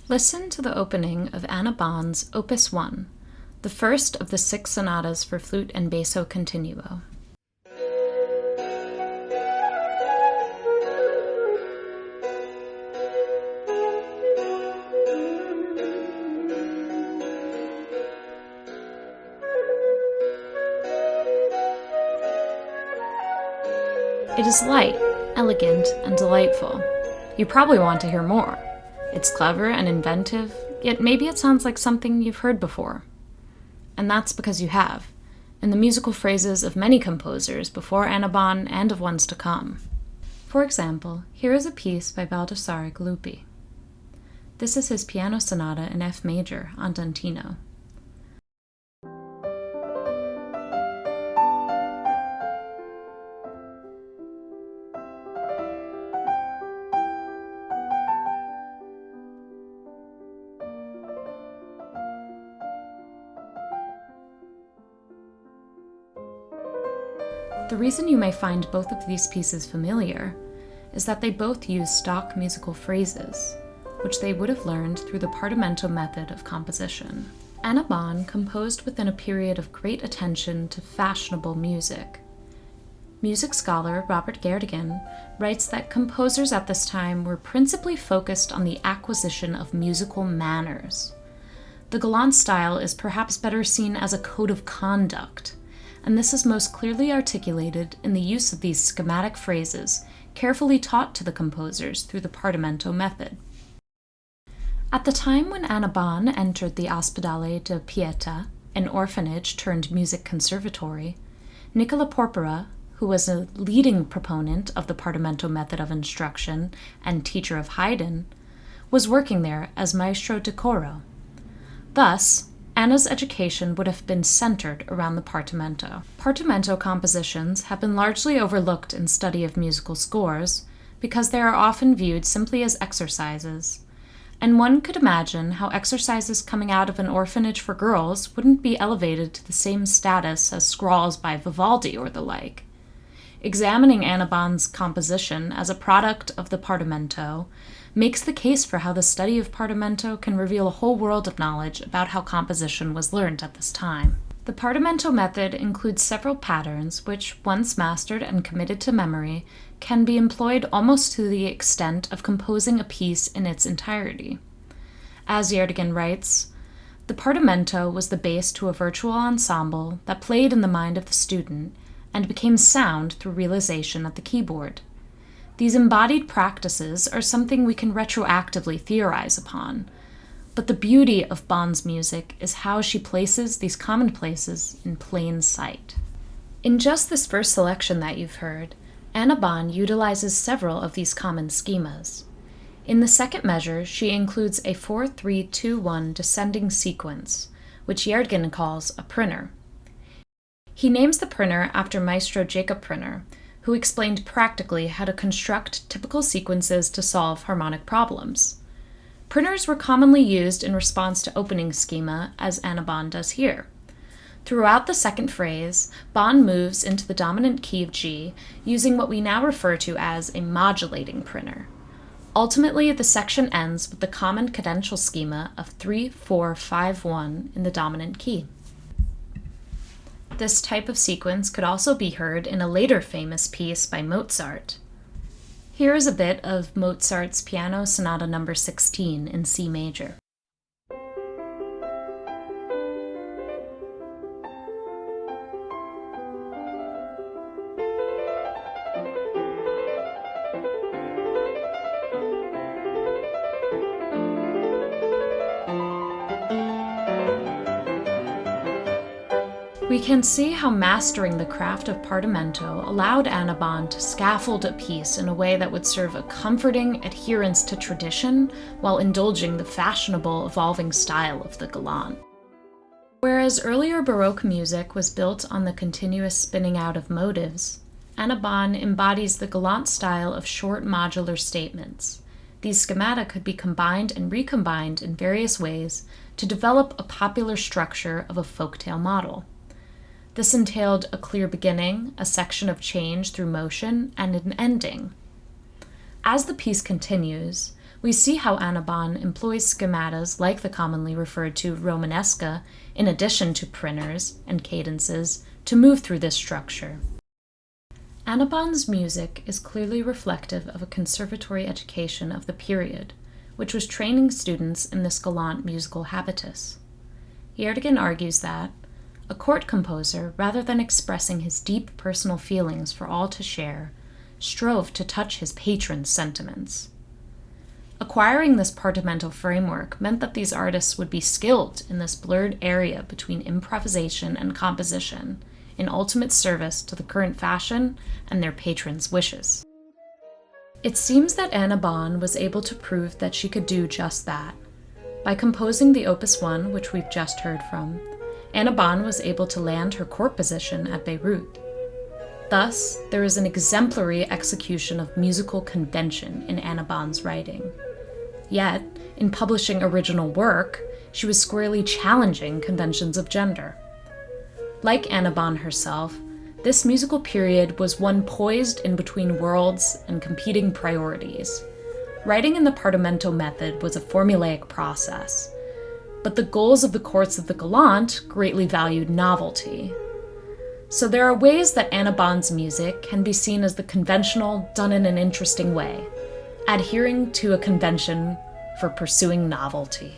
Listen to the opening of Anna Bohn's Opus 1, the first of the 6 sonatas for flute and basso continuo. It is light, elegant, and delightful. You probably want to hear more. It's clever and inventive, yet maybe it sounds like something you've heard before. And that's because you have, in the musical phrases of many composers before Anna Bohn and of ones to come. For example, here is a piece by Baldassare Galuppi. This is his piano sonata in F major, Andantino. The reason you may find both of these pieces familiar is that they both use stock musical phrases, which they would have learned through the Partimento method of composition. Anna Bohn composed within a period of great attention to fashionable music. Music scholar Robert Gaerdigan writes that composers at this time were principally focused on the acquisition of musical manners. The galant style is perhaps better seen as a code of conduct, and this is most clearly articulated in the use of these schematic phrases, carefully taught to the composers through the Partimento method. At the time when Anna Bohn entered the Ospedale de Pieta, an orphanage turned music conservatory, Nicola Porpora, who was a leading proponent of the Partimento method of instruction and teacher of Haydn, was working there as maestro de coro. Thus, Anna's education would have been centered around the Partimento. Partimento compositions have been largely overlooked in study of musical scores because they are often viewed simply as exercises, and one could imagine how exercises coming out of an orphanage for girls wouldn't be elevated to the same status as scrawls by Vivaldi or the like. Examining Anna Bohn's composition as a product of the Partimento makes the case for how the study of Partimento can reveal a whole world of knowledge about how composition was learned at this time. The Partimento method includes several patterns which, once mastered and committed to memory, can be employed almost to the extent of composing a piece in its entirety. As Gaerdigan writes, the Partimento was the base to a virtual ensemble that played in the mind of the student and became sound through realization at the keyboard. These embodied practices are something we can retroactively theorize upon, but the beauty of Bohn's music is how she places these commonplaces in plain sight. In just this first selection that you've heard, Anna Bohn utilizes several of these common schemas. In the second measure, she includes a 4-3-2-1 descending sequence, which Gaerdigan calls a printer. He names the printer after Maestro Jacob Printer, who explained practically how to construct typical sequences to solve harmonic problems. Printers were commonly used in response to opening schema, as Anna Bohn does here. Throughout the second phrase, Bohn moves into the dominant key of G, using what we now refer to as a modulating printer. Ultimately, the section ends with the common cadential schema of 3-4-5-1 in the dominant key. This type of sequence could also be heard in a later famous piece by Mozart. Here is a bit of Mozart's Piano Sonata No. 16 in C major. We can see how mastering the craft of Partimento allowed Anna Bohn to scaffold a piece in a way that would serve a comforting adherence to tradition while indulging the fashionable, evolving style of the galant. Whereas earlier Baroque music was built on the continuous spinning out of motives, Anna Bohn embodies the galant style of short modular statements. These schemata could be combined and recombined in various ways to develop a popular structure of a folktale model. This entailed a clear beginning, a section of change through motion, and an ending. As the piece continues, We see how Annabon employs schematas like the commonly referred to Romanesca, in addition to printers and cadences, to move through this structure. Annabon's music is clearly reflective of a conservatory education of the period, which was training students in this gallant musical habitus. Jerdigan argues that a court composer, rather than expressing his deep personal feelings for all to share, strove to touch his patron's sentiments. Acquiring this Partimento framework meant that these artists would be skilled in this blurred area between improvisation and composition, in ultimate service to the current fashion and their patron's wishes. It seems that Annabon was able to prove that she could do just that. By composing the Opus 1, which we've just heard from, Annabon was able to land her court position at Beirut. Thus, there is an exemplary execution of musical convention in Annabon's writing. Yet, in publishing original work, she was squarely challenging conventions of gender. Like Annabon herself, this musical period was one poised in between worlds and competing priorities. Writing in the Partimento method was a formulaic process, but the goals of the courts of the Galant greatly valued novelty. So there are ways that Annabon's music can be seen as the conventional done in an interesting way, adhering to a convention for pursuing novelty.